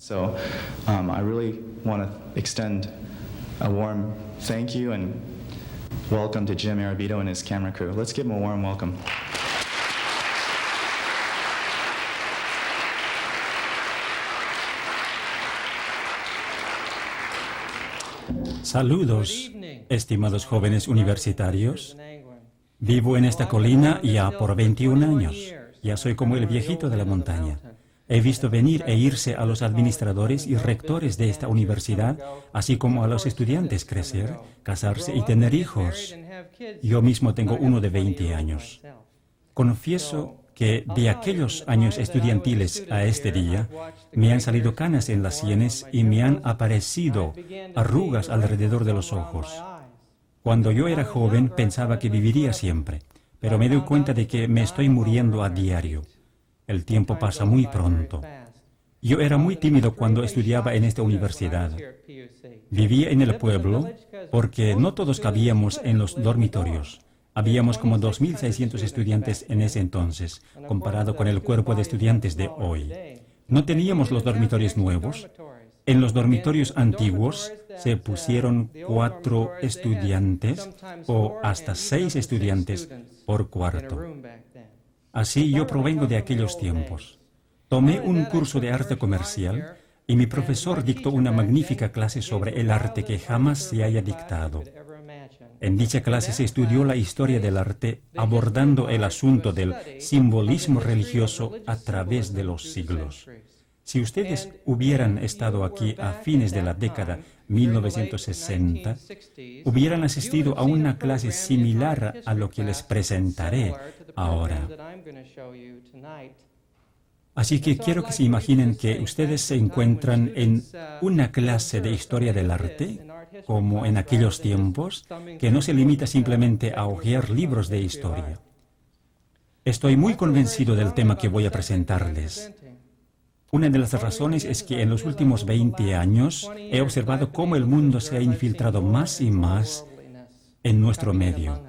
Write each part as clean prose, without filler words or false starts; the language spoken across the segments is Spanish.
So I really want to extend a warm thank you and welcome to Jim Arabito and his camera crew. Let's give him a warm welcome. Saludos, estimados jóvenes universitarios. Vivo en esta colina ya por 21 años. Ya soy como el viejito de la montaña. He visto venir e irse a los administradores y rectores de esta universidad, así como a los estudiantes crecer, casarse y tener hijos. Yo mismo tengo uno de 20 años. Confieso que de aquellos años estudiantiles a este día, me han salido canas en las sienes y me han aparecido arrugas alrededor de los ojos. Cuando yo era joven pensaba que viviría siempre, pero me doy cuenta de que me estoy muriendo a diario. El tiempo pasa muy pronto. Yo era muy tímido cuando estudiaba en esta universidad. Vivía en el pueblo porque no todos cabíamos en los dormitorios. Habíamos como 2.600 estudiantes en ese entonces, comparado con el cuerpo de estudiantes de hoy. No teníamos los dormitorios nuevos. En los dormitorios antiguos se pusieron 4 estudiantes o hasta 6 estudiantes por cuarto. Así yo provengo de aquellos tiempos. Tomé un curso de arte comercial y mi profesor dictó una magnífica clase sobre el arte que jamás se haya dictado. En dicha clase se estudió la historia del arte abordando el asunto del simbolismo religioso a través de los siglos. Si ustedes hubieran estado aquí a fines de la década 1960, hubieran asistido a una clase similar a lo que les presentaré ahora. Así que quiero que se imaginen que ustedes se encuentran en una clase de historia del arte, como en aquellos tiempos, que no se limita simplemente a hojear libros de historia. Estoy muy convencido del tema que voy a presentarles. Una de las razones es que en los últimos 20 años he observado cómo el mundo se ha infiltrado más y más en nuestro medio.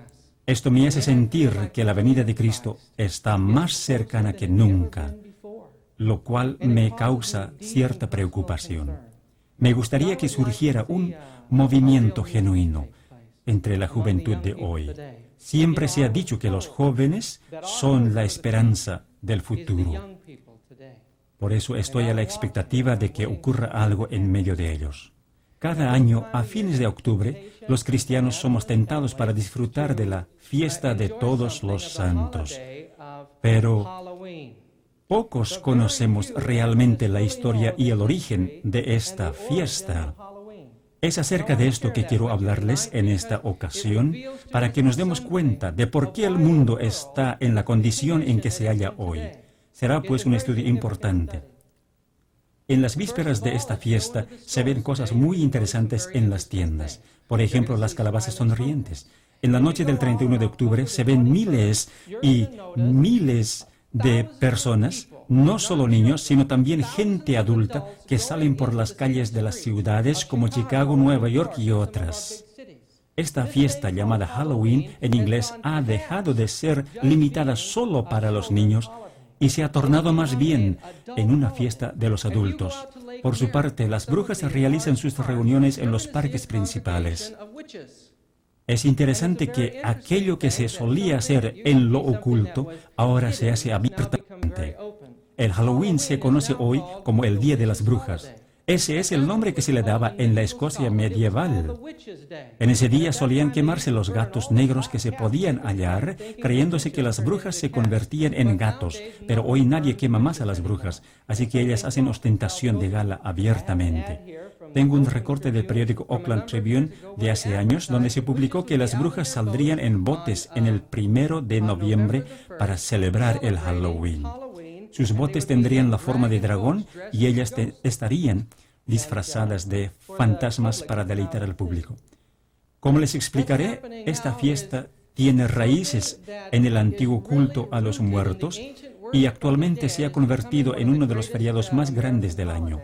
Esto me hace sentir que la venida de Cristo está más cercana que nunca, lo cual me causa cierta preocupación. Me gustaría que surgiera un movimiento genuino entre la juventud de hoy. Siempre se ha dicho que los jóvenes son la esperanza del futuro. Por eso estoy a la expectativa de que ocurra algo en medio de ellos. Cada año, a fines de octubre, los cristianos somos tentados para disfrutar de la fiesta de todos los santos. Pero pocos conocemos realmente la historia y el origen de esta fiesta. Es acerca de esto que quiero hablarles en esta ocasión, para que nos demos cuenta de por qué el mundo está en la condición en que se halla hoy. Será pues un estudio importante. En las vísperas de esta fiesta se ven cosas muy interesantes en las tiendas. Por ejemplo, las calabazas sonrientes. En la noche del 31 de octubre se ven miles y miles de personas, no solo niños, sino también gente adulta que salen por las calles de las ciudades como Chicago, Nueva York y otras. Esta fiesta llamada Halloween en inglés ha dejado de ser limitada solo para los niños y se ha tornado más bien en una fiesta de los adultos. Por su parte, las brujas realizan sus reuniones en los parques principales. Es interesante que aquello que se solía hacer en lo oculto ahora se hace abiertamente. El Halloween se conoce hoy como el Día de las Brujas. Ese es el nombre que se le daba en la Escocia medieval. En ese día solían quemarse los gatos negros que se podían hallar, creyéndose que las brujas se convertían en gatos, pero hoy nadie quema más a las brujas, así que ellas hacen ostentación de gala abiertamente. Tengo un recorte del periódico Oakland Tribune de hace años donde se publicó que las brujas saldrían en botes en el 1 de noviembre para celebrar el Halloween. Sus botes tendrían la forma de dragón y ellas estarían disfrazadas de fantasmas para deleitar al público. Como les explicaré, esta fiesta tiene raíces en el antiguo culto a los muertos y actualmente se ha convertido en uno de los feriados más grandes del año.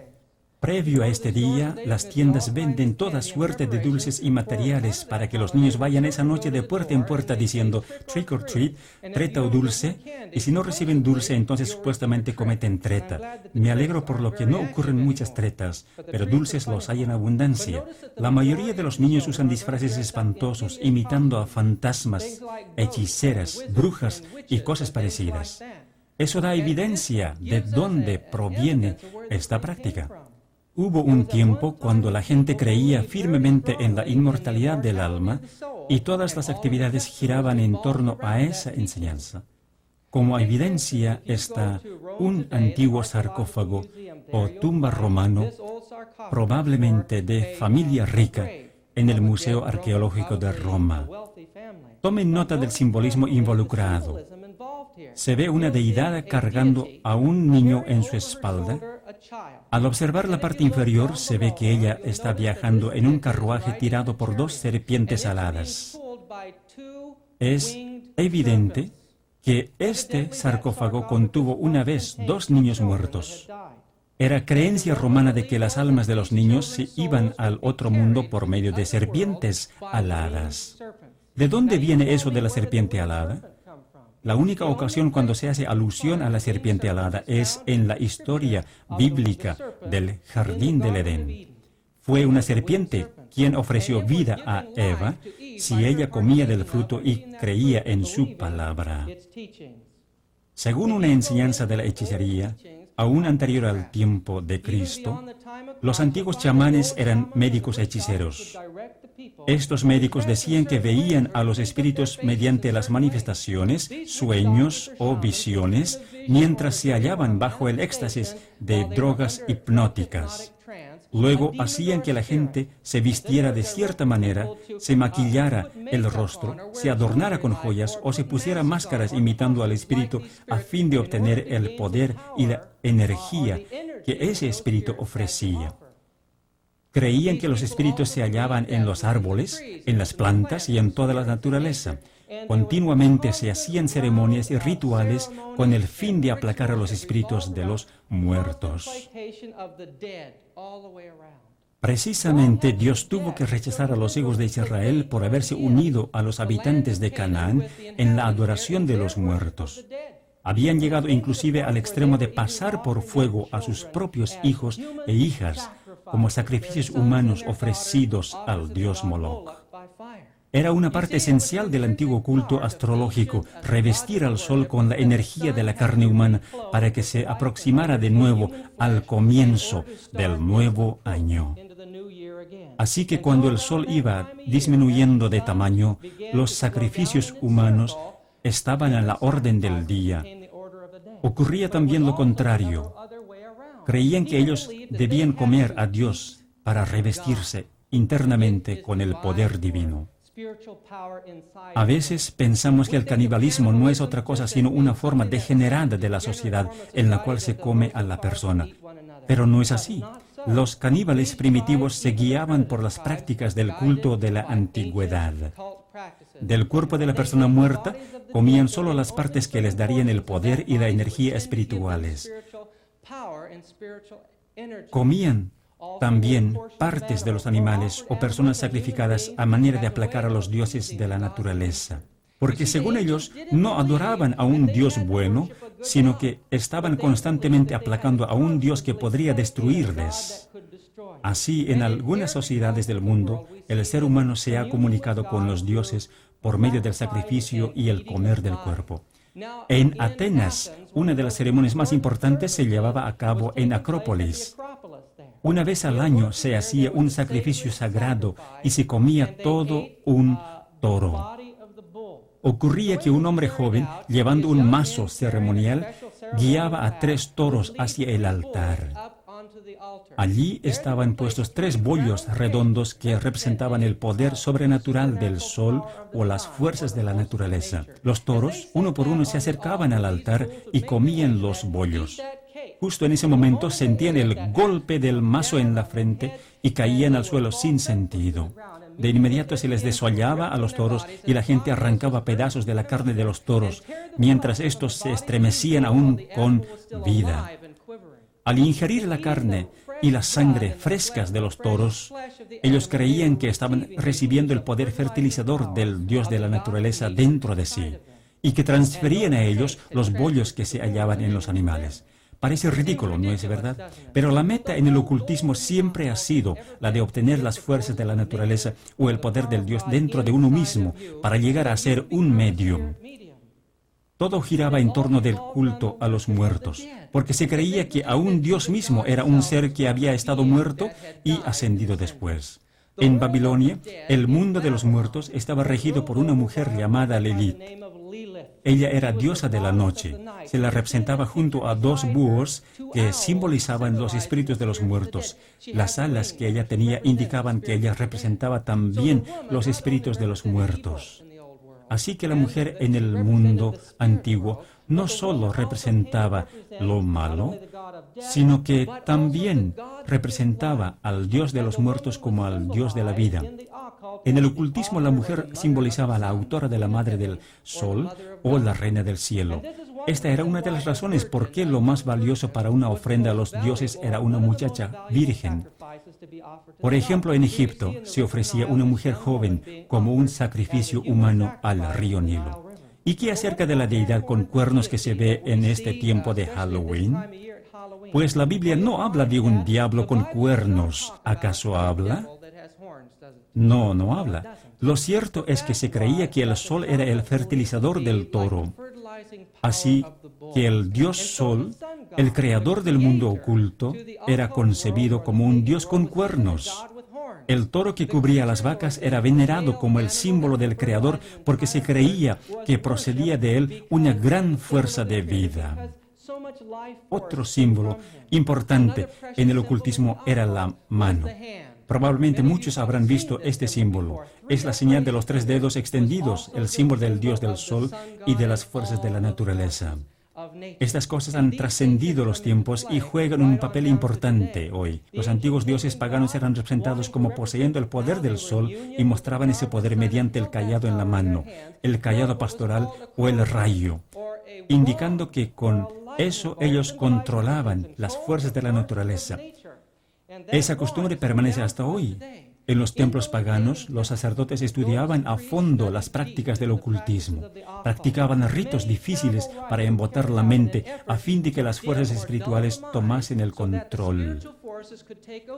Previo a este día, las tiendas venden toda suerte de dulces y materiales para que los niños vayan esa noche de puerta en puerta diciendo trick or treat, treta o dulce, y si no reciben dulce, entonces supuestamente cometen treta. Me alegro por lo que no ocurren muchas tretas, pero dulces los hay en abundancia. La mayoría de los niños usan disfraces espantosos, imitando a fantasmas, hechiceras, brujas y cosas parecidas. Eso da evidencia de dónde proviene esta práctica. Hubo un tiempo cuando la gente creía firmemente en la inmortalidad del alma y todas las actividades giraban en torno a esa enseñanza. Como evidencia está un antiguo sarcófago o tumba romano, probablemente de familia rica, en el Museo Arqueológico de Roma. Tomen nota del simbolismo involucrado. Se ve una deidad cargando a un niño en su espalda. Al observar la parte inferior, se ve que ella está viajando en un carruaje tirado por dos serpientes aladas. Es evidente que este sarcófago contuvo una vez dos niños muertos. Era creencia romana de que las almas de los niños se iban al otro mundo por medio de serpientes aladas. ¿De dónde viene eso de la serpiente alada? La única ocasión cuando se hace alusión a la serpiente alada es en la historia bíblica del Jardín del Edén. Fue una serpiente quien ofreció vida a Eva si ella comía del fruto y creía en su palabra. Según una enseñanza de la hechicería, aún anterior al tiempo de Cristo, los antiguos chamanes eran médicos hechiceros. Estos médicos decían que veían a los espíritus mediante las manifestaciones, sueños o visiones, mientras se hallaban bajo el éxtasis de drogas hipnóticas. Luego hacían que la gente se vistiera de cierta manera, se maquillara el rostro, se adornara con joyas o se pusiera máscaras imitando al espíritu a fin de obtener el poder y la energía que ese espíritu ofrecía. Creían que los espíritus se hallaban en los árboles, en las plantas y en toda la naturaleza. Continuamente se hacían ceremonias y rituales con el fin de aplacar a los espíritus de los muertos. Precisamente Dios tuvo que rechazar a los hijos de Israel por haberse unido a los habitantes de Canaán en la adoración de los muertos. Habían llegado inclusive al extremo de pasar por fuego a sus propios hijos e hijas como sacrificios humanos ofrecidos al dios Moloch. Era una parte esencial del antiguo culto astrológico revestir al sol con la energía de la carne humana para que se aproximara de nuevo al comienzo del nuevo año. Así que cuando el sol iba disminuyendo de tamaño, los sacrificios humanos estaban a la orden del día. Ocurría también lo contrario. Creían que ellos debían comer a Dios para revestirse internamente con el poder divino. A veces pensamos que el canibalismo no es otra cosa sino una forma degenerada de la sociedad en la cual se come a la persona. Pero no es así. Los caníbales primitivos se guiaban por las prácticas del culto de la antigüedad. Del cuerpo de la persona muerta comían solo las partes que les darían el poder y la energía espirituales. Comían también partes de los animales o personas sacrificadas a manera de aplacar a los dioses de la naturaleza. Porque según ellos, no adoraban a un Dios bueno, sino que estaban constantemente aplacando a un Dios que podría destruirles. Así, en algunas sociedades del mundo, el ser humano se ha comunicado con los dioses por medio del sacrificio y el comer del cuerpo. En Atenas, una de las ceremonias más importantes se llevaba a cabo en Acrópolis. Una vez al año se hacía un sacrificio sagrado y se comía todo un toro. Ocurría que un hombre joven, llevando un mazo ceremonial, guiaba a 3 toros hacia el altar. Allí estaban puestos 3 bollos redondos que representaban el poder sobrenatural del sol o las fuerzas de la naturaleza. Los toros, uno por uno, se acercaban al altar y comían los bollos. Justo en ese momento sentían el golpe del mazo en la frente y caían al suelo sin sentido. De inmediato se les desollaba a los toros y la gente arrancaba pedazos de la carne de los toros, mientras estos se estremecían aún con vida. Al ingerir la carne y la sangre frescas de los toros, ellos creían que estaban recibiendo el poder fertilizador del Dios de la naturaleza dentro de sí, y que transferían a ellos los bollos que se hallaban en los animales. Parece ridículo, ¿no es verdad? Pero la meta en el ocultismo siempre ha sido la de obtener las fuerzas de la naturaleza o el poder del Dios dentro de uno mismo para llegar a ser un medium. Todo giraba en torno del culto a los muertos, porque se creía que aún Dios mismo era un ser que había estado muerto y ascendido después. En Babilonia, el mundo de los muertos estaba regido por una mujer llamada Lilith. Ella era diosa de la noche. Se la representaba junto a dos búhos que simbolizaban los espíritus de los muertos. Las alas que ella tenía indicaban que ella representaba también los espíritus de los muertos. Así que la mujer en el mundo antiguo no solo representaba lo malo, sino que también representaba al Dios de los muertos como al Dios de la vida. En el ocultismo, la mujer simbolizaba a la autora de la Madre del Sol o la Reina del Cielo. Esta era una de las razones por qué lo más valioso para una ofrenda a los dioses era una muchacha virgen. Por ejemplo, en Egipto se ofrecía una mujer joven como un sacrificio humano al río Nilo. ¿Y qué acerca de la deidad con cuernos que se ve en este tiempo de Halloween? Pues la Biblia no habla de un diablo con cuernos. ¿Acaso habla? No, no habla. Lo cierto es que se creía que el sol era el fertilizador del toro. Así que el dios Sol, el creador del mundo oculto, era concebido como un dios con cuernos. El toro que cubría las vacas era venerado como el símbolo del creador porque se creía que procedía de él una gran fuerza de vida. Otro símbolo importante en el ocultismo era la mano. Probablemente muchos habrán visto este símbolo. Es la señal de los 3 dedos extendidos, el símbolo del dios del sol y de las fuerzas de la naturaleza. Estas cosas han trascendido los tiempos y juegan un papel importante hoy. Los antiguos dioses paganos eran representados como poseyendo el poder del sol y mostraban ese poder mediante el cayado en la mano, el cayado pastoral o el rayo, indicando que con eso ellos controlaban las fuerzas de la naturaleza. Esa costumbre permanece hasta hoy. En los templos paganos, los sacerdotes estudiaban a fondo las prácticas del ocultismo. Practicaban ritos difíciles para embotar la mente a fin de que las fuerzas espirituales tomasen el control.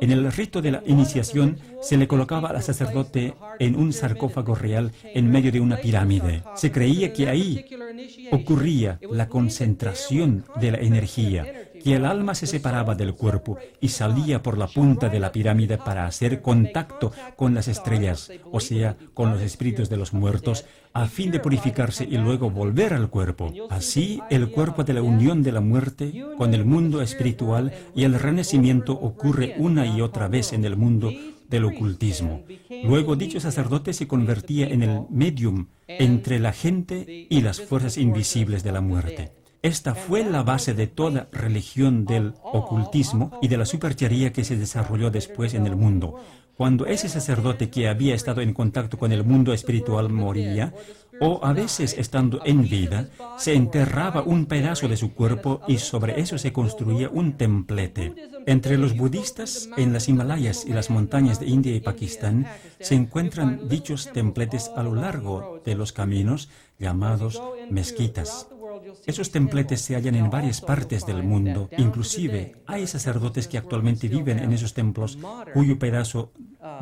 En el rito de la iniciación se le colocaba al sacerdote en un sarcófago real en medio de una pirámide. Se creía que ahí ocurría la concentración de la energía, que el alma se separaba del cuerpo y salía por la punta de la pirámide para hacer contacto con las estrellas, o sea, con los espíritus de los muertos, a fin de purificarse y luego volver al cuerpo. Así, el cuerpo de la unión de la muerte con el mundo espiritual y el renacimiento ocurre una y otra vez en el mundo del ocultismo. Luego, dicho sacerdote se convertía en el medium entre la gente y las fuerzas invisibles de la muerte. Esta fue la base de toda religión del ocultismo y de la superchería que se desarrolló después en el mundo. Cuando ese sacerdote que había estado en contacto con el mundo espiritual moría, o a veces estando en vida, se enterraba un pedazo de su cuerpo y sobre eso se construía un templete. Entre los budistas, en las Himalayas y las montañas de India y Pakistán, se encuentran dichos templetes a lo largo de los caminos llamados mezquitas. Esos templetes se hallan en varias partes del mundo. Inclusive, hay sacerdotes que actualmente viven en esos templos cuyo pedazo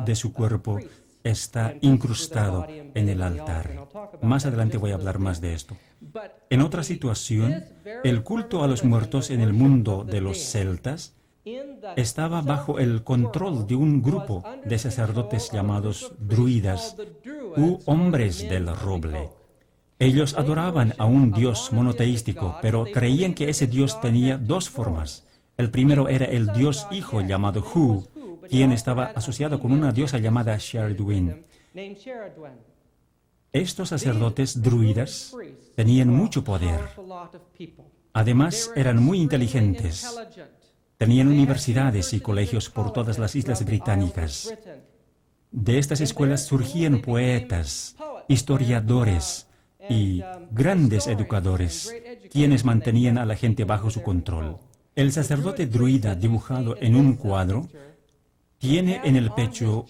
de su cuerpo está incrustado en el altar. Más adelante voy a hablar más de esto. En otra situación, el culto a los muertos en el mundo de los celtas estaba bajo el control de un grupo de sacerdotes llamados druidas u hombres del roble. Ellos adoraban a un dios monoteístico, pero creían que ese dios tenía 2 formas. El primero era el dios hijo llamado Hu, quien estaba asociado con una diosa llamada Sherdwin. Estos sacerdotes druidas tenían mucho poder. Además, eran muy inteligentes. Tenían universidades y colegios por todas las islas británicas. De estas escuelas surgían poetas, historiadores y grandes educadores, quienes mantenían a la gente bajo su control. El sacerdote druida dibujado en un cuadro tiene en el pecho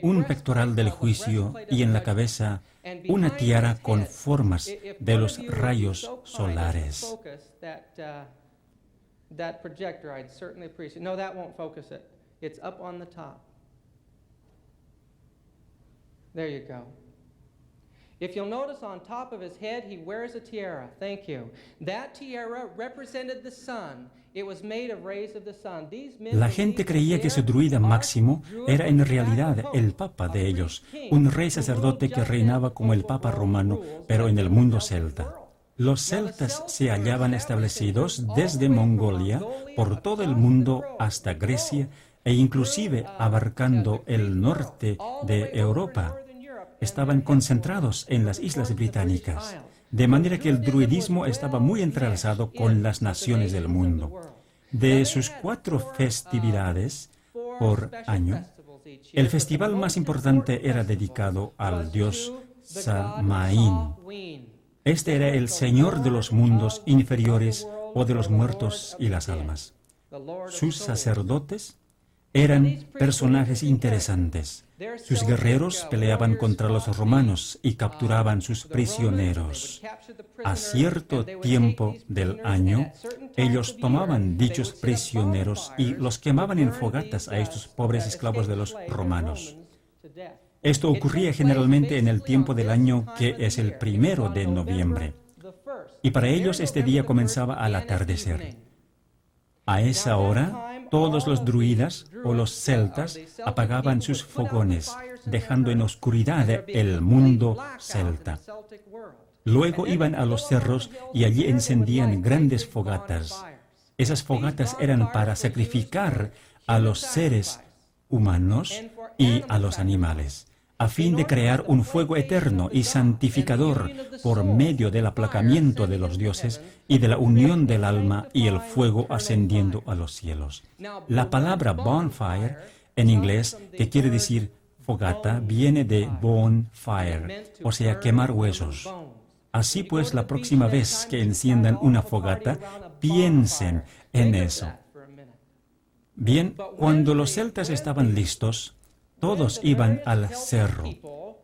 un pectoral del juicio y en la cabeza una tiara con formas de los rayos solares. That projector, I'd certainly appreciate. No, that won't focus it. It's up on the top. There you go. If you'll notice on top of his head, he wears a tiara. Thank you. That tiara represented the sun. It was made of rays of the sun. These men La gente creía que su druida máximo era en realidad el papa de ellos, un rey sacerdote que reinaba como el papa romano, pero en el mundo celta. Los celtas se hallaban establecidos desde Mongolia por todo el mundo hasta Grecia e inclusive abarcando el norte de Europa. Estaban concentrados en las islas británicas, de manera que el druidismo estaba muy entrelazado con las naciones del mundo. De sus 4 festividades por año, el festival más importante era dedicado al dios Samaín. Este era el señor de los mundos inferiores o de los muertos y las almas. Sus sacerdotes eran personajes interesantes. Sus guerreros peleaban contra los romanos y capturaban sus prisioneros. A cierto tiempo del año, ellos tomaban dichos prisioneros y los quemaban en fogatas a estos pobres esclavos de los romanos. Esto ocurría generalmente en el tiempo del año que es el 1 de noviembre, y para ellos este día comenzaba al atardecer. A esa hora, todos los druidas o los celtas apagaban sus fogones, dejando en oscuridad el mundo celta. Luego iban a los cerros y allí encendían grandes fogatas. Esas fogatas eran para sacrificar a los seres humanos y a los animales, a fin de crear un fuego eterno y santificador por medio del aplacamiento de los dioses y de la unión del alma y el fuego ascendiendo a los cielos. La palabra bonfire, en inglés, que quiere decir fogata, viene de bone fire, o sea, quemar huesos. Así pues, la próxima vez que enciendan una fogata, piensen en eso. Bien, cuando los celtas estaban listos, todos iban al cerro.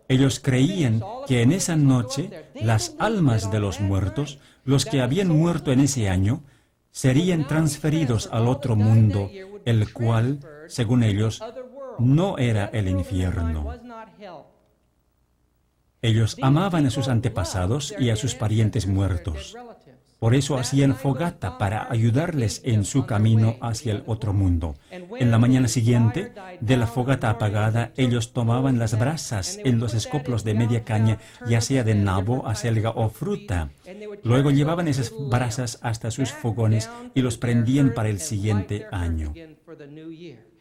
Ellos creían que en esa noche las almas de los muertos, los que habían muerto en ese año, serían transferidos al otro mundo, el cual, según ellos, no era el infierno. Ellos amaban a sus antepasados y a sus parientes muertos. Por eso hacían fogata para ayudarles en su camino hacia el otro mundo. En la mañana siguiente, de la fogata apagada, ellos tomaban las brasas en los escoplos de media caña, ya sea de nabo, acelga o fruta. Luego llevaban esas brasas hasta sus fogones y los prendían para el siguiente año.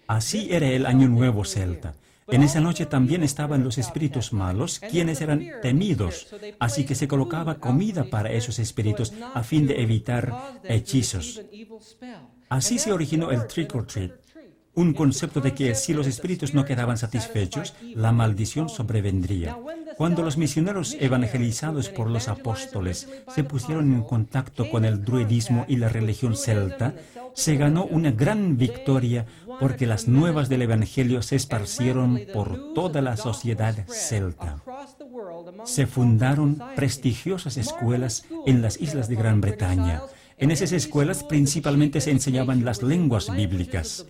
Así era el Año Nuevo celta. En esa noche también estaban los espíritus malos, quienes eran temidos, así que se colocaba comida para esos espíritus a fin de evitar hechizos. Así se originó el trick or treat, un concepto de que si los espíritus no quedaban satisfechos, la maldición sobrevendría. Cuando los misioneros evangelizados por los apóstoles se pusieron en contacto con el druidismo y la religión celta, se ganó una gran victoria porque las nuevas del Evangelio se esparcieron por toda la sociedad celta. Se fundaron prestigiosas escuelas en las islas de Gran Bretaña. En esas escuelas principalmente se enseñaban las lenguas bíblicas.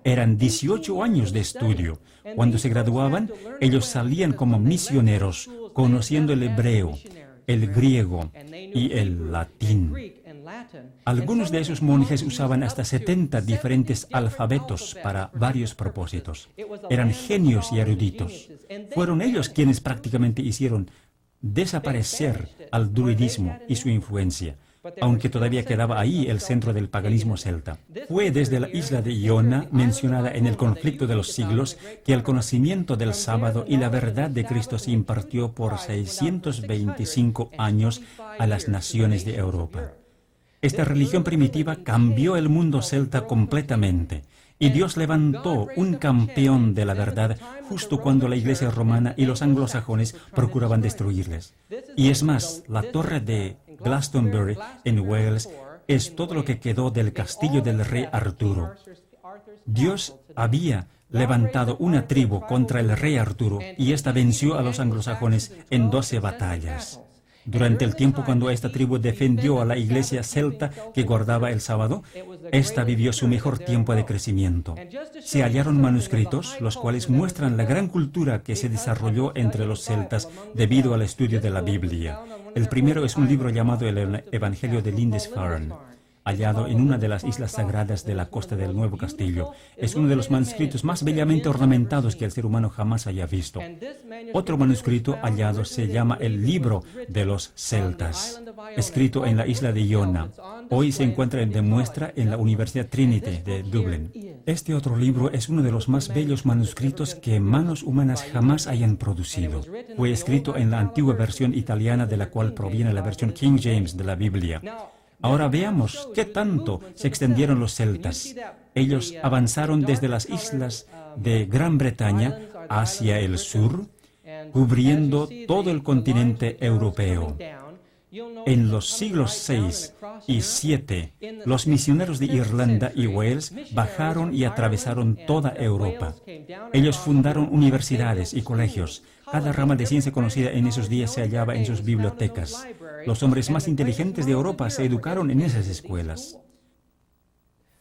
Eran 18 años de estudio. Cuando se graduaban, ellos salían como misioneros, conociendo el hebreo, el griego y el latín. Algunos de esos monjes usaban hasta 70 diferentes alfabetos para varios propósitos. Eran genios y eruditos. Fueron ellos quienes prácticamente hicieron desaparecer al druidismo y su influencia, aunque todavía quedaba ahí el centro del paganismo celta. Fue desde la isla de Iona, mencionada en el conflicto de los siglos, que el conocimiento del sábado y la verdad de Cristo se impartió por 625 años a las naciones de Europa. Esta religión primitiva cambió el mundo celta completamente, y Dios levantó un campeón de la verdad justo cuando la Iglesia romana y los anglosajones procuraban destruirles. Y es más, la torre de Glastonbury en Wales es todo lo que quedó del castillo del rey Arturo. Dios había levantado una tribu contra el rey Arturo y ésta venció a los anglosajones en 12 batallas. Durante el tiempo cuando esta tribu defendió a la iglesia celta que guardaba el sábado, esta vivió su mejor tiempo de crecimiento. Se hallaron manuscritos, los cuales muestran la gran cultura que se desarrolló entre los celtas debido al estudio de la Biblia. El primero es un libro llamado el Evangelio de Lindisfarne, hallado en una de las islas sagradas de la costa del Nuevo Castillo. Es uno de los manuscritos más bellamente ornamentados que el ser humano jamás haya visto. Otro manuscrito hallado se llama el Libro de los Celtas, escrito en la isla de Iona. Hoy se encuentra de muestra en la Universidad Trinity de Dublín. Este otro libro es uno de los más bellos manuscritos que manos humanas jamás hayan producido. Fue escrito en la antigua versión italiana de la cual proviene la versión King James de la Biblia. Ahora veamos qué tanto se extendieron los celtas. Ellos avanzaron desde las islas de Gran Bretaña hacia el sur, cubriendo todo el continente europeo. En los siglos VI y VII, los misioneros de Irlanda y Wales bajaron y atravesaron toda Europa. Ellos fundaron universidades y colegios. Cada rama de ciencia conocida en esos días se hallaba en sus bibliotecas. Los hombres más inteligentes de Europa se educaron en esas escuelas.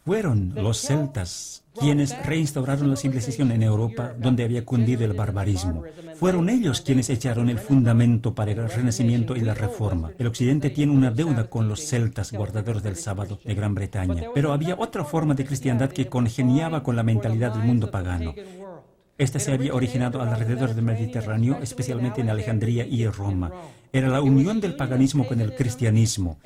Fueron los celtas quienes reinstauraron la civilización en Europa, donde había cundido el barbarismo. Fueron ellos quienes echaron el fundamento para el Renacimiento y la Reforma. El Occidente tiene una deuda con los celtas, guardadores del sábado de Gran Bretaña. Pero había otra forma de cristiandad que congeniaba con la mentalidad del mundo pagano. Esta se había originado alrededor del Mediterráneo, especialmente en Alejandría y Roma. Era la unión del paganismo con el cristianismo.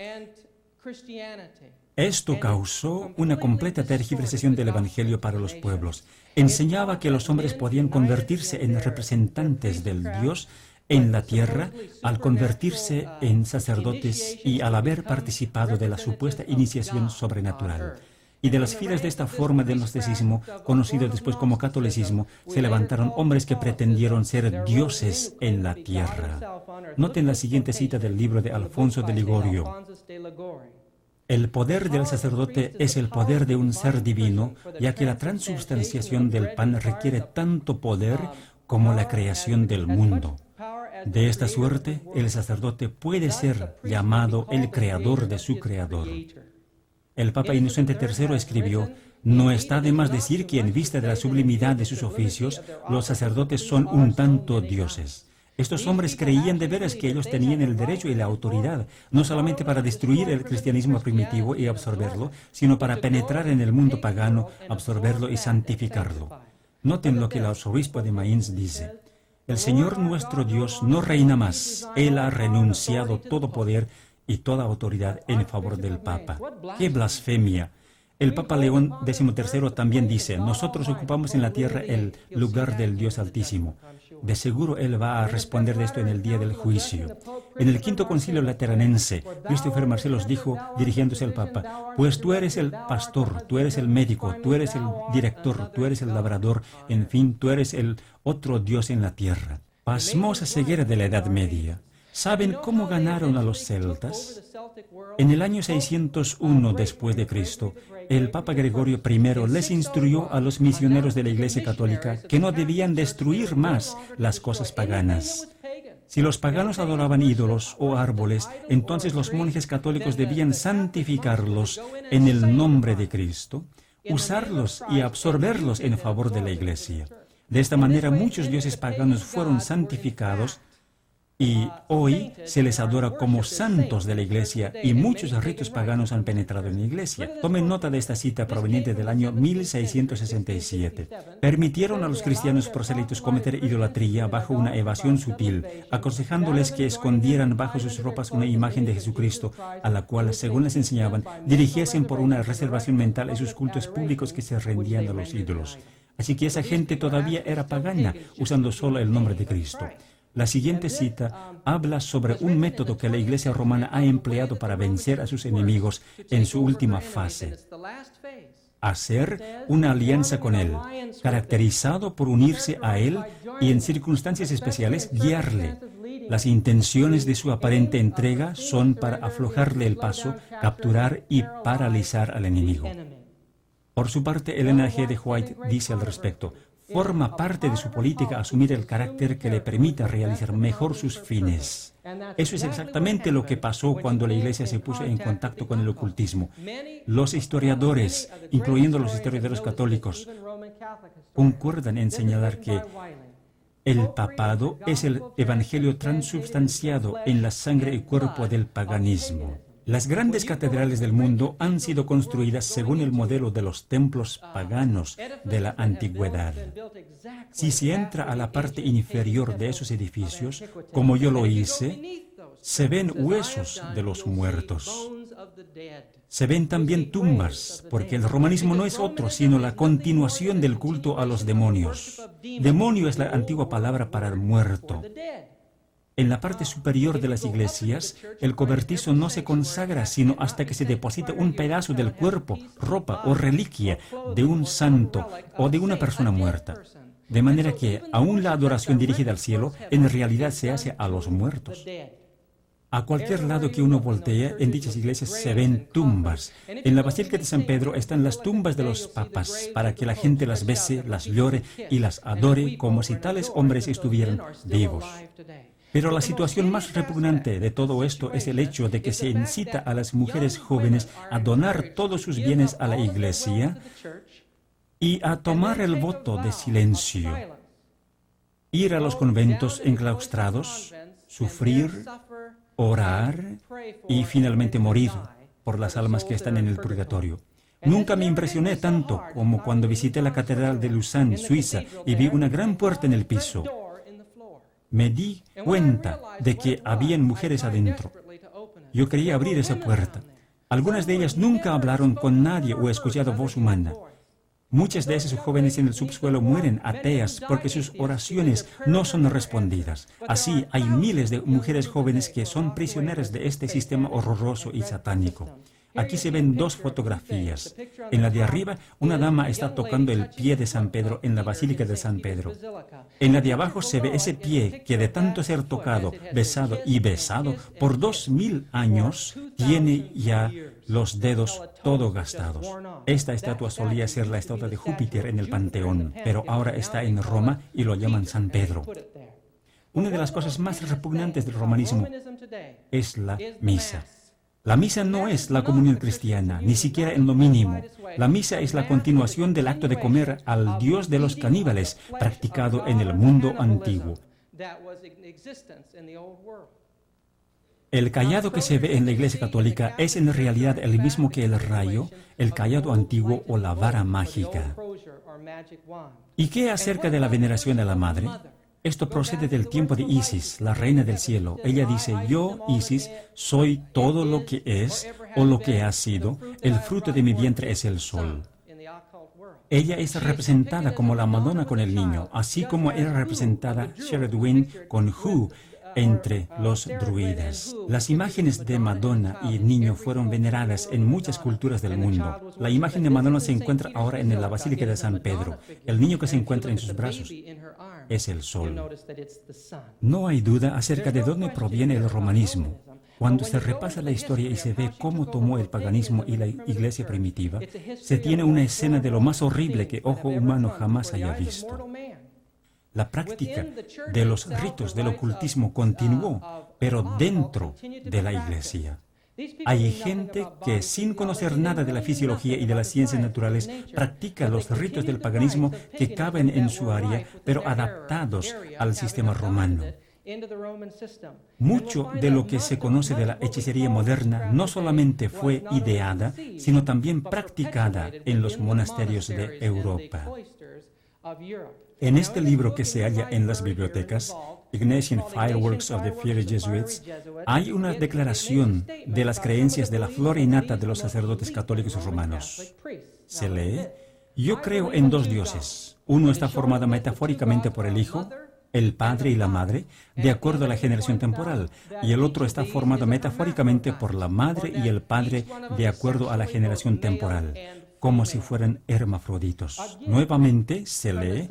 Esto causó una completa tergiversación del Evangelio para los pueblos. Enseñaba que los hombres podían convertirse en representantes del Dios en la tierra al convertirse en sacerdotes y al haber participado de la supuesta iniciación sobrenatural. Y de las filas de esta forma de gnosticismo, conocido después como catolicismo, se levantaron hombres que pretendieron ser dioses en la tierra. Noten la siguiente cita del libro de Alfonso de Ligorio. El poder del sacerdote es el poder de un ser divino, ya que la transubstanciación del pan requiere tanto poder como la creación del mundo. De esta suerte, el sacerdote puede ser llamado el creador de su creador. El Papa Inocente III escribió: no está de más decir que en vista de la sublimidad de sus oficios, los sacerdotes son un tanto dioses. Estos hombres creían de veras que ellos tenían el derecho y la autoridad, no solamente para destruir el cristianismo primitivo y absorberlo, sino para penetrar en el mundo pagano, absorberlo y santificarlo. Noten lo que el arzobispo de Mainz dice: el Señor nuestro Dios no reina más. Él ha renunciado todo poder y toda autoridad en favor del Papa. ¡Qué blasfemia! El Papa León XIII también dice: nosotros ocupamos en la tierra el lugar del Dios Altísimo. De seguro Él va a responder de esto en el día del juicio. En el Quinto Concilio Lateranense, Christopher Marcellus dijo, dirigiéndose al Papa: pues tú eres el pastor, tú eres el médico, tú eres el director, tú eres el labrador, en fin, tú eres el otro Dios en la tierra. Pasmosa ceguera de la Edad Media. ¿Saben cómo ganaron a los celtas? En el año 601 después de Cristo, el Papa Gregorio I les instruyó a los misioneros de la Iglesia Católica que no debían destruir más las cosas paganas. Si los paganos adoraban ídolos o árboles, entonces los monjes católicos debían santificarlos en el nombre de Cristo, usarlos y absorberlos en favor de la Iglesia. De esta manera muchos dioses paganos fueron santificados y hoy se les adora como santos de la Iglesia y muchos ritos paganos han penetrado en la Iglesia. Tomen nota de esta cita proveniente del año 1667. Permitieron a los cristianos prosélitos cometer idolatría bajo una evasión sutil, aconsejándoles que escondieran bajo sus ropas una imagen de Jesucristo, a la cual, según les enseñaban, dirigiesen por una reservación mental en sus cultos públicos que se rendían a los ídolos. Así que esa gente todavía era pagana, usando solo el nombre de Cristo. La siguiente cita habla sobre un método que la Iglesia romana ha empleado para vencer a sus enemigos en su última fase: hacer una alianza con Él, caracterizado por unirse a Él y en circunstancias especiales guiarle. Las intenciones de su aparente entrega son para aflojarle el paso, capturar y paralizar al enemigo. Por su parte, Elena G. de White dice al respecto: forma parte de su política asumir el carácter que le permita realizar mejor sus fines. Eso es exactamente lo que pasó cuando la Iglesia se puso en contacto con el ocultismo. Los historiadores, incluyendo los historiadores católicos, concuerdan en señalar que el papado es el evangelio transubstanciado en la sangre y cuerpo del paganismo. Las grandes catedrales del mundo han sido construidas según el modelo de los templos paganos de la antigüedad. Si se entra a la parte inferior de esos edificios, como yo lo hice, se ven huesos de los muertos. Se ven también tumbas, porque el romanismo no es otro sino la continuación del culto a los demonios. Demonio es la antigua palabra para el muerto. En la parte superior de las iglesias, el cobertizo no se consagra sino hasta que se deposita un pedazo del cuerpo, ropa o reliquia de un santo o de una persona muerta. De manera que, aún la adoración dirigida al cielo, en realidad se hace a los muertos. A cualquier lado que uno voltee, en dichas iglesias se ven tumbas. En la Basílica de San Pedro están las tumbas de los papas, para que la gente las bese, las llore y las adore como si tales hombres estuvieran vivos. Pero la situación más repugnante de todo esto es el hecho de que se incita a las mujeres jóvenes a donar todos sus bienes a la iglesia y a tomar el voto de silencio, ir a los conventos enclaustrados, sufrir, orar y finalmente morir por las almas que están en el purgatorio. Nunca me impresioné tanto como cuando visité la Catedral de Lausanne, Suiza, y vi una gran puerta en el piso. Me di cuenta de que habían mujeres adentro. Yo quería abrir esa puerta. Algunas de ellas nunca hablaron con nadie o escuchado voz humana. Muchas de esas jóvenes en el subsuelo mueren ateas porque sus oraciones no son respondidas. Así, hay miles de mujeres jóvenes que son prisioneras de este sistema horroroso y satánico. Aquí se ven dos fotografías. En la de arriba, una dama está tocando el pie de San Pedro en la Basílica de San Pedro. En la de abajo se ve ese pie que de tanto ser tocado, besado y besado por 2000 años, tiene ya los dedos todo gastados. Esta estatua solía ser la estatua de Júpiter en el Panteón, pero ahora está en Roma y lo llaman San Pedro. Una de las cosas más repugnantes del romanismo es la misa. La misa no es la comunión cristiana, ni siquiera en lo mínimo. La misa es la continuación del acto de comer al dios de los caníbales, practicado en el mundo antiguo. El cayado que se ve en la Iglesia Católica es en realidad el mismo que el rayo, el cayado antiguo o la vara mágica. ¿Y qué acerca de la veneración a la Madre? Esto procede del tiempo de Isis, la reina del cielo. Ella dice: yo, Isis, soy todo lo que es o lo que ha sido, el fruto de mi vientre es el sol. Ella es representada como la Madonna con el niño, así como era representada Sheredwin con Hu entre los druidas. Las imágenes de Madonna y el niño fueron veneradas en muchas culturas del mundo. La imagen de Madonna se encuentra ahora en la Basílica de San Pedro. El niño que se encuentra en sus brazos es el sol. No hay duda acerca de dónde proviene el romanismo. Cuando se repasa la historia y se ve cómo tomó el paganismo y la iglesia primitiva, se tiene una escena de lo más horrible que ojo humano jamás haya visto. La práctica de los ritos del ocultismo continuó, pero dentro de la iglesia. Hay gente que, sin conocer nada de la fisiología y de las ciencias naturales, practica los ritos del paganismo que caben en su área, pero adaptados al sistema romano. Mucho de lo que se conoce de la hechicería moderna no solamente fue ideada, sino también practicada en los monasterios de Europa. En este libro que se halla en las bibliotecas, Ignatian Fireworks of the Fiery Jesuits, hay una declaración de las creencias de la flora innata de los sacerdotes católicos romanos. Se lee: yo creo en dos dioses. Uno está formado metafóricamente por el Hijo, el Padre y la Madre, de acuerdo a la generación temporal, y el otro está formado metafóricamente por la Madre y el Padre, de acuerdo a la generación temporal, como si fueran hermafroditos. Nuevamente se lee: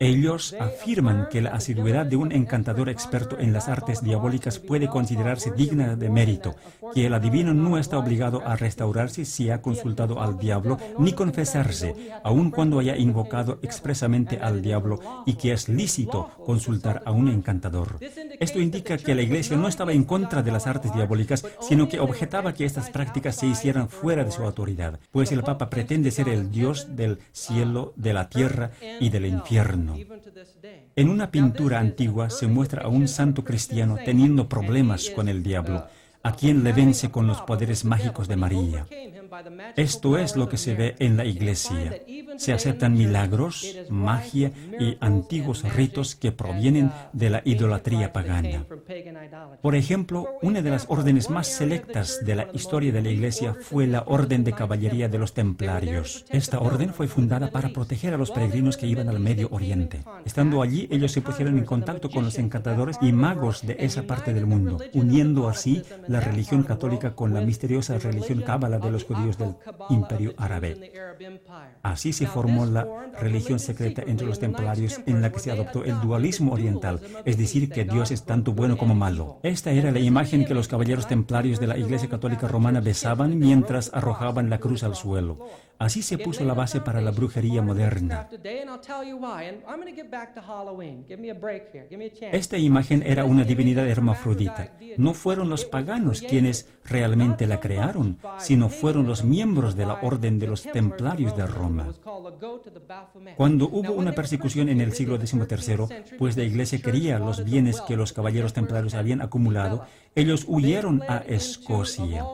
Ellos afirman que la asiduidad de un encantador experto en las artes diabólicas puede considerarse digna de mérito, que el adivino no está obligado a restaurarse si ha consultado al diablo, ni confesarse, aun cuando haya invocado expresamente al diablo, y que es lícito consultar a un encantador. Esto indica que la Iglesia no estaba en contra de las artes diabólicas, sino que objetaba que estas prácticas se hicieran fuera de su autoridad, pues el Papa pretende ser el Dios del cielo, de la tierra y del infierno. En una pintura antigua se muestra a un santo cristiano teniendo problemas con el diablo, a quien le vence con los poderes mágicos de María. Esto es lo que se ve en la Iglesia. Se aceptan milagros, magia y antiguos ritos que provienen de la idolatría pagana. Por ejemplo, una de las órdenes más selectas de la historia de la Iglesia fue la Orden de Caballería de los Templarios. Esta orden fue fundada para proteger a los peregrinos que iban al Medio Oriente. Estando allí, ellos se pusieron en contacto con los encantadores y magos de esa parte del mundo, uniendo así la religión católica con la misteriosa religión cábala de los judíos del Imperio Árabe. Así se formó la religión secreta entre los templarios, en la que se adoptó el dualismo oriental, es decir, que Dios es tanto bueno como malo. Esta era la imagen que los caballeros templarios de la Iglesia Católica Romana besaban mientras arrojaban la cruz al suelo. Así se puso la base para la brujería moderna. Esta imagen era una divinidad hermafrodita. No fueron los paganos quienes realmente la crearon, sino fueron los miembros de la Orden de los Templarios de Roma. Cuando hubo una persecución en el siglo XIII, pues la Iglesia quería los bienes que los caballeros templarios habían acumulado, ellos huyeron a Escocia.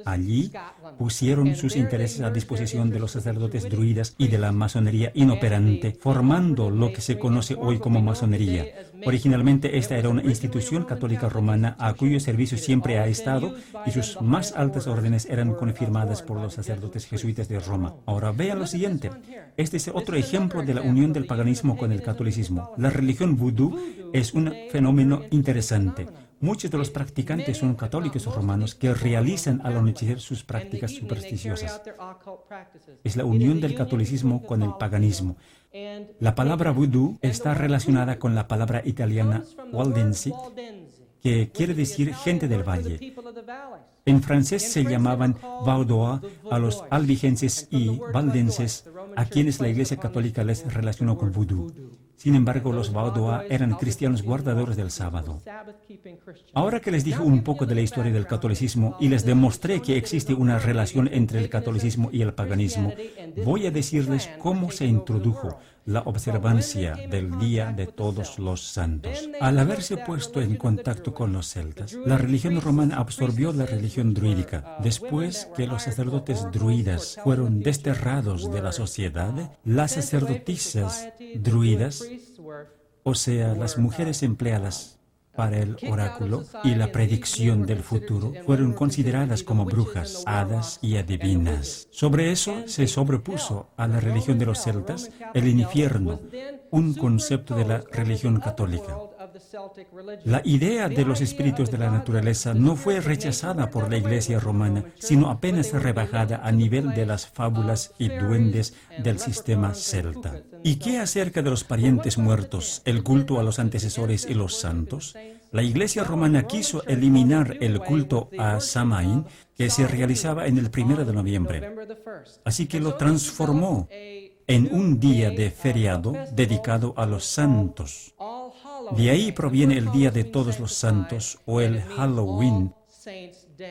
Allí pusieron sus intereses a disposición de los sacerdotes druidas y de la masonería inoperante, formando lo que se conoce hoy como masonería. Originalmente esta era una institución católica romana a cuyo servicio siempre ha estado, y sus más altas órdenes eran confirmadas por los sacerdotes jesuitas de Roma. Ahora vean lo siguiente. Este es otro ejemplo de la unión del paganismo con el catolicismo. La religión vudú es un fenómeno interesante. Muchos de los practicantes son católicos romanos que realizan al anochecer sus prácticas supersticiosas. Es la unión del catolicismo con el paganismo. La palabra vudú está relacionada con la palabra italiana waldense, que quiere decir gente del valle. En francés se llamaban vaudois a los albigenses y valdenses, a quienes la Iglesia Católica les relacionó con vudú. Sin embargo, los vaudois eran cristianos guardadores del sábado. Ahora que les dije un poco de la historia del catolicismo y les demostré que existe una relación entre el catolicismo y el paganismo, voy a decirles cómo se introdujo la observancia del Día de Todos los Santos. Al haberse puesto en contacto con los celtas, la religión romana absorbió la religión druídica. Después que los sacerdotes druidas fueron desterrados de la sociedad, las sacerdotisas druidas, o sea, las mujeres empleadas para el oráculo y la predicción del futuro, fueron consideradas como brujas, hadas y adivinas. Sobre eso se sobrepuso a la religión de los celtas el infierno, un concepto de la religión católica. La idea de los espíritus de la naturaleza no fue rechazada por la Iglesia romana, sino apenas rebajada a nivel de las fábulas y duendes del sistema celta. ¿Y qué acerca de los parientes muertos, el culto a los antecesores y los santos? La Iglesia romana quiso eliminar el culto a Samaín, que se realizaba en el 1 de noviembre. Así que lo transformó en un día de feriado dedicado a los santos. De ahí proviene el Día de Todos los Santos o el Halloween,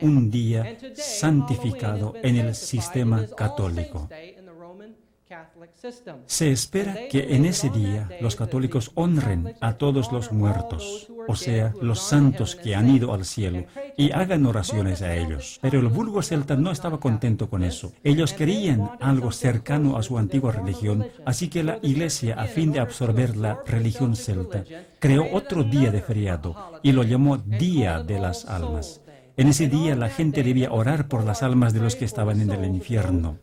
un día santificado en el sistema católico. Se espera que en ese día los católicos honren a todos los muertos, o sea, los santos que han ido al cielo, y hagan oraciones a ellos. Pero el vulgo celta no estaba contento con eso. Ellos querían algo cercano a su antigua religión, así que la Iglesia, a fin de absorber la religión celta, creó otro día de feriado y lo llamó Día de las Almas. En ese día la gente debía orar por las almas de los que estaban en el infierno.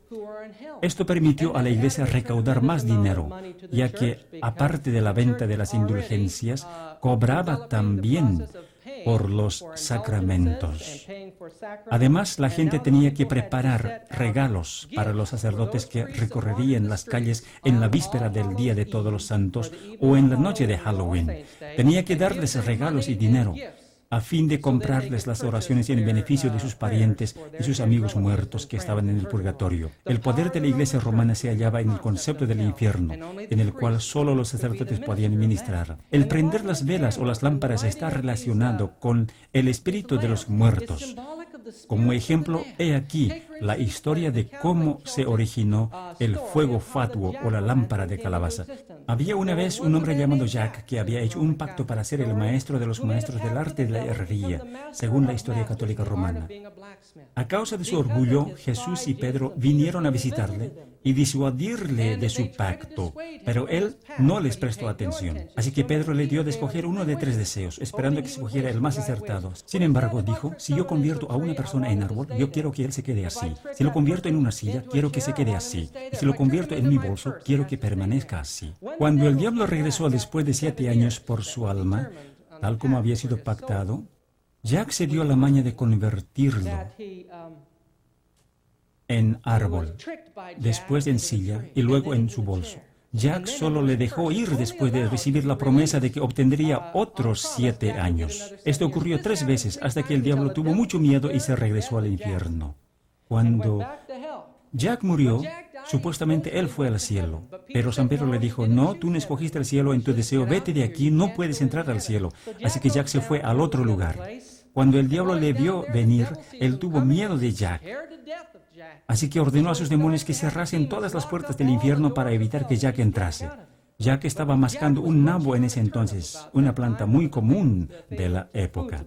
Esto permitió a la Iglesia recaudar más dinero, ya que, aparte de la venta de las indulgencias, cobraba también por los sacramentos. Además, la gente tenía que preparar regalos para los sacerdotes que recorrerían las calles en la víspera del Día de Todos los Santos o en la noche de Halloween. Tenía que darles regalos y dinero a fin de comprarles las oraciones en beneficio de sus parientes y sus amigos muertos que estaban en el purgatorio. El poder de la Iglesia romana se hallaba en el concepto del infierno, en el cual solo los sacerdotes podían ministrar. El prender las velas o las lámparas está relacionado con el espíritu de los muertos. Como ejemplo, he aquí la historia de cómo se originó el fuego fatuo o la lámpara de calabaza. Había una vez un hombre llamado Jack que había hecho un pacto para ser el maestro de los maestros del arte de la herrería, según la historia católica romana. A causa de su orgullo, Jesús y Pedro vinieron a visitarle y disuadirle de su pacto, pero él no les prestó atención. Así que Pedro le dio de escoger uno de 3 deseos, esperando que escogiera el más acertado. Sin embargo, dijo, si yo convierto a una persona en árbol, yo quiero que él se quede así. Si lo convierto en una silla, quiero que se quede así. Y si lo convierto en mi bolso, quiero que permanezca así. Cuando el diablo regresó después de 7 años por su alma, tal como había sido pactado, Jack se dio la maña de convertirlo en árbol, después en silla y luego en su bolso. Jack solo le dejó ir después de recibir la promesa de que obtendría otros 7 años. Esto ocurrió 3 veces hasta que el diablo tuvo mucho miedo y se regresó al infierno. Cuando Jack murió, supuestamente él fue al cielo, pero San Pedro le dijo, no, tú no escogiste el cielo en tu deseo, vete de aquí, no puedes entrar al cielo. Así que Jack se fue al otro lugar. Cuando el diablo le vio venir, él tuvo miedo de Jack. Así que ordenó a sus demonios que cerrasen todas las puertas del infierno para evitar que Jack entrase. Jack estaba mascando un nabo en ese entonces, una planta muy común de la época.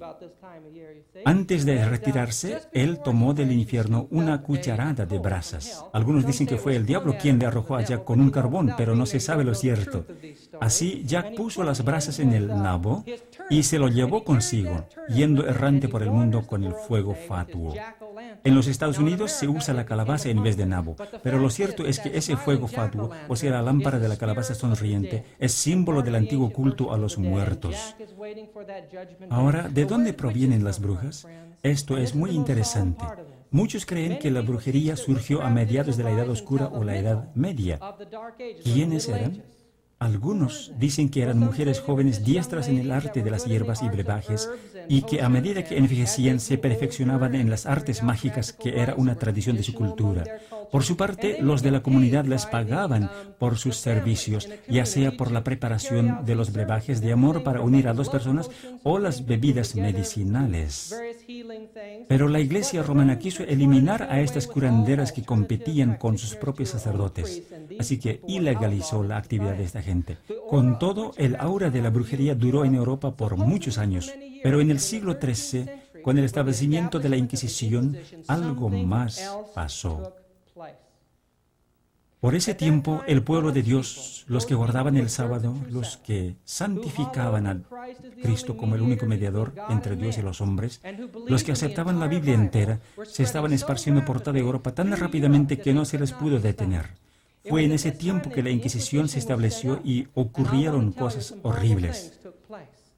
Antes de retirarse, él tomó del infierno una cucharada de brasas. Algunos dicen que fue el diablo quien le arrojó a Jack con un carbón, pero no se sabe lo cierto. Así, Jack puso las brasas en el nabo y se lo llevó consigo, yendo errante por el mundo con el fuego fatuo. En los Estados Unidos se usa la calabaza en vez de nabo, pero lo cierto es que ese fuego fatuo, o sea, la lámpara de la calabaza sonriente, es símbolo del antiguo culto a los muertos. Ahora, ¿de dónde provienen las brujas? Esto es muy interesante. Muchos creen que la brujería surgió a mediados de la Edad Oscura o la Edad Media. ¿Quiénes eran? Algunos dicen que eran mujeres jóvenes diestras en el arte de las hierbas y brebajes y que a medida que envejecían se perfeccionaban en las artes mágicas, que era una tradición de su cultura. Por su parte, los de la comunidad les pagaban por sus servicios, ya sea por la preparación de los brebajes de amor para unir a 2 personas o las bebidas medicinales. Pero la Iglesia romana quiso eliminar a estas curanderas que competían con sus propios sacerdotes, así que ilegalizó la actividad de esta gente. Con todo, el aura de la brujería duró en Europa por muchos años, pero en el siglo XIII, con el establecimiento de la Inquisición, algo más pasó. Por ese tiempo, el pueblo de Dios, los que guardaban el sábado, los que santificaban a Cristo como el único mediador entre Dios y los hombres, los que aceptaban la Biblia entera, se estaban esparciendo por toda Europa tan rápidamente que no se les pudo detener. Fue en ese tiempo que la Inquisición se estableció y ocurrieron cosas horribles.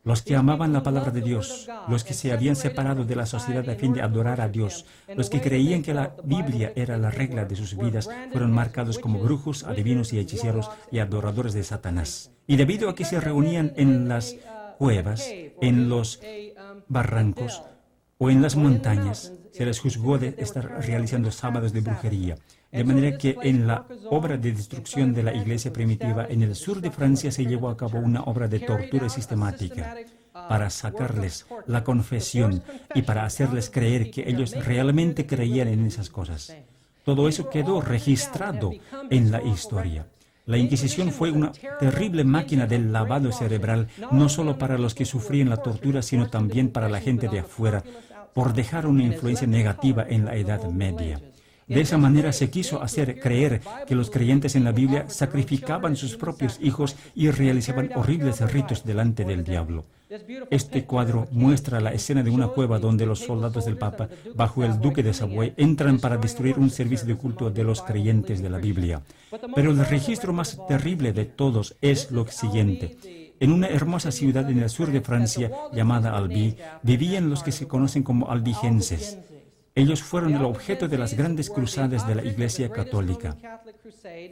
Los que amaban la palabra de Dios, los que se habían separado de la sociedad a fin de adorar a Dios, los que creían que la Biblia era la regla de sus vidas, fueron marcados como brujos, adivinos y hechiceros y adoradores de Satanás. Y debido a que se reunían en las cuevas, en los barrancos o en las montañas, se les juzgó de estar realizando sábados de brujería. De manera que en la obra de destrucción de la iglesia primitiva en el sur de Francia se llevó a cabo una obra de tortura sistemática para sacarles la confesión y para hacerles creer que ellos realmente creían en esas cosas. Todo eso quedó registrado en la historia. La Inquisición fue una terrible máquina del lavado cerebral, no solo para los que sufrían la tortura, sino también para la gente de afuera, por dejar una influencia negativa en la Edad Media. De esa manera se quiso hacer creer que los creyentes en la Biblia sacrificaban sus propios hijos y realizaban horribles ritos delante del diablo. Este cuadro muestra la escena de una cueva donde los soldados del Papa, bajo el duque de Savoy, entran para destruir un servicio de culto de los creyentes de la Biblia. Pero el registro más terrible de todos es lo siguiente. En una hermosa ciudad en el sur de Francia llamada Albi, vivían los que se conocen como albigenses. Ellos fueron el objeto de las grandes cruzadas de la Iglesia Católica.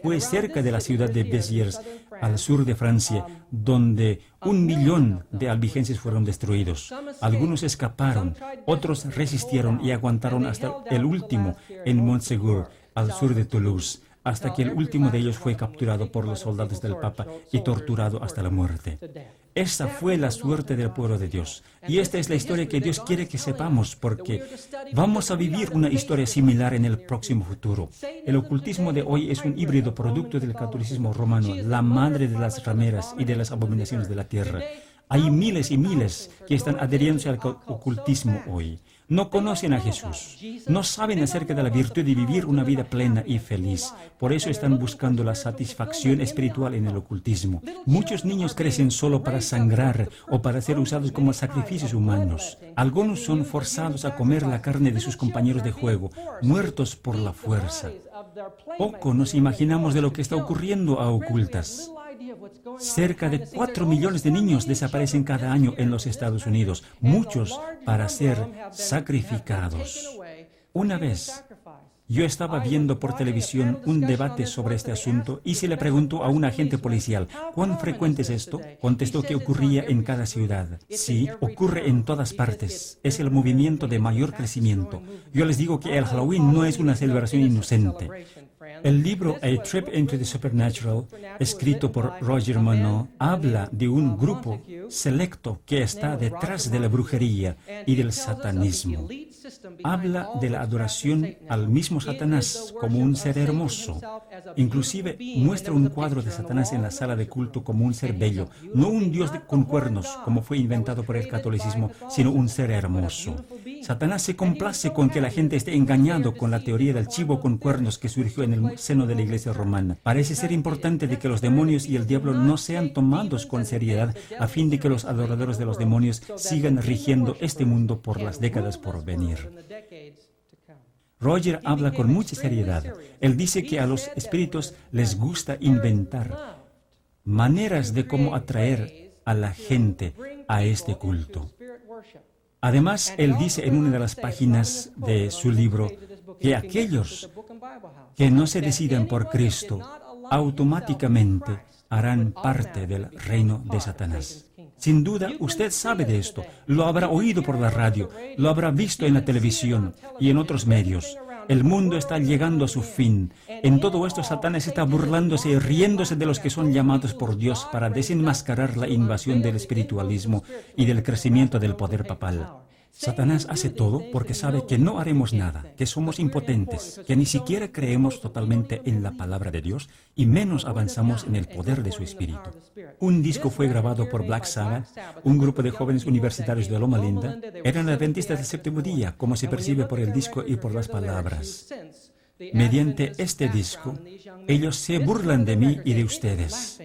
Fue cerca de la ciudad de Béziers, al sur de Francia, donde 1 millón de albigenses fueron destruidos. Algunos escaparon, otros resistieron y aguantaron hasta el último en Montségur, al sur de Toulouse, hasta que el último de ellos fue capturado por los soldados del Papa y torturado hasta la muerte. Esta fue la suerte del pueblo de Dios. Y esta es la historia que Dios quiere que sepamos, porque vamos a vivir una historia similar en el próximo futuro. El ocultismo de hoy es un híbrido producto del catolicismo romano, la madre de las rameras y de las abominaciones de la tierra. Hay miles y miles que están adheriéndose al ocultismo hoy. No conocen a Jesús, no saben acerca de la virtud de vivir una vida plena y feliz. Por eso están buscando la satisfacción espiritual en el ocultismo. Muchos niños crecen solo para sangrar o para ser usados como sacrificios humanos. Algunos son forzados a comer la carne de sus compañeros de juego, muertos por la fuerza. Poco nos imaginamos de lo que está ocurriendo a ocultas. Cerca de 4 millones de niños desaparecen cada año en los Estados Unidos, muchos para ser sacrificados. Una vez, yo estaba viendo por televisión un debate sobre este asunto y se le preguntó a un agente policial, ¿cuán frecuente es esto? Contestó que ocurría en cada ciudad. Sí, ocurre en todas partes. Es el movimiento de mayor crecimiento. Yo les digo que el Halloween no es una celebración inocente. El libro A Trip into the Supernatural, escrito por Roger Monod, habla de un grupo selecto que está detrás de la brujería y del satanismo. Habla de la adoración al mismo Satanás como un ser hermoso. Inclusive muestra un cuadro de Satanás en la sala de culto como un ser bello, no un dios con cuernos como fue inventado por el catolicismo, sino un ser hermoso. Satanás se complace con que la gente esté engañado con la teoría del chivo con cuernos que surgió en el seno de la Iglesia romana. Parece ser importante de que los demonios y el diablo no sean tomados con seriedad a fin de que los adoradores de los demonios sigan rigiendo este mundo por las décadas por venir. Roger habla con mucha seriedad. Él dice que a los espíritus les gusta inventar maneras de cómo atraer a la gente a este culto. Además, él dice en una de las páginas de su libro que aquellos que no se decidan por Cristo automáticamente harán parte del reino de Satanás. Sin duda, usted sabe de esto, lo habrá oído por la radio, lo habrá visto en la televisión y en otros medios. El mundo está llegando a su fin. En todo esto, Satanás está burlándose y riéndose de los que son llamados por Dios para desenmascarar la invasión del espiritualismo y del crecimiento del poder papal. Satanás hace todo porque sabe que no haremos nada, que somos impotentes, que ni siquiera creemos totalmente en la palabra de Dios y menos avanzamos en el poder de su espíritu. Un disco fue grabado por Black Sabbath, un grupo de jóvenes universitarios de Loma Linda. Eran adventistas del séptimo día, como se percibe por el disco y por las palabras. Mediante este disco, ellos se burlan de mí y de ustedes.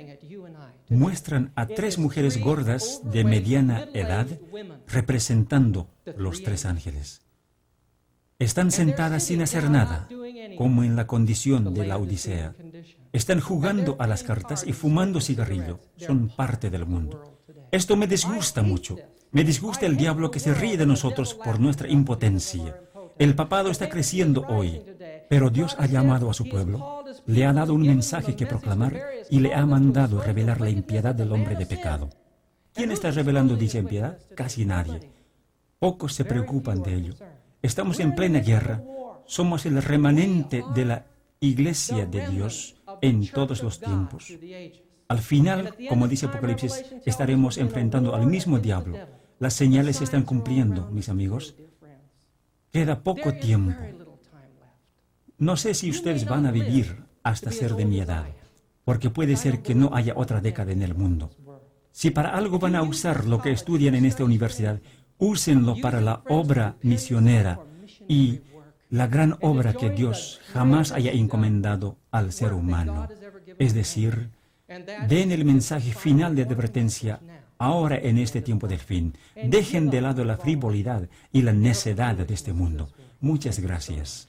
Muestran a 3 mujeres gordas de mediana edad representando los 3 ángeles. Están sentadas sin hacer nada, como en la condición de la Odisea. Están jugando a las cartas y fumando cigarrillo. Son parte del mundo. Esto me disgusta mucho. Me disgusta el diablo que se ríe de nosotros por nuestra impotencia. El papado está creciendo hoy, pero Dios ha llamado a su pueblo, le ha dado un mensaje que proclamar y le ha mandado revelar la impiedad del hombre de pecado. ¿Quién está revelando dicha impiedad? Casi nadie. Pocos se preocupan de ello. Estamos en plena guerra. Somos el remanente de la Iglesia de Dios en todos los tiempos. Al final, como dice Apocalipsis, estaremos enfrentando al mismo diablo. Las señales se están cumpliendo, mis amigos. Queda poco tiempo. No sé si ustedes van a vivir hasta ser de mi edad, porque puede ser que no haya otra década en el mundo. Si para algo van a usar lo que estudian en esta universidad, úsenlo para la obra misionera y la gran obra que Dios jamás haya encomendado al ser humano. Es decir, den el mensaje final de advertencia ahora en este tiempo del fin. Dejen de lado la frivolidad y la necedad de este mundo. Muchas gracias.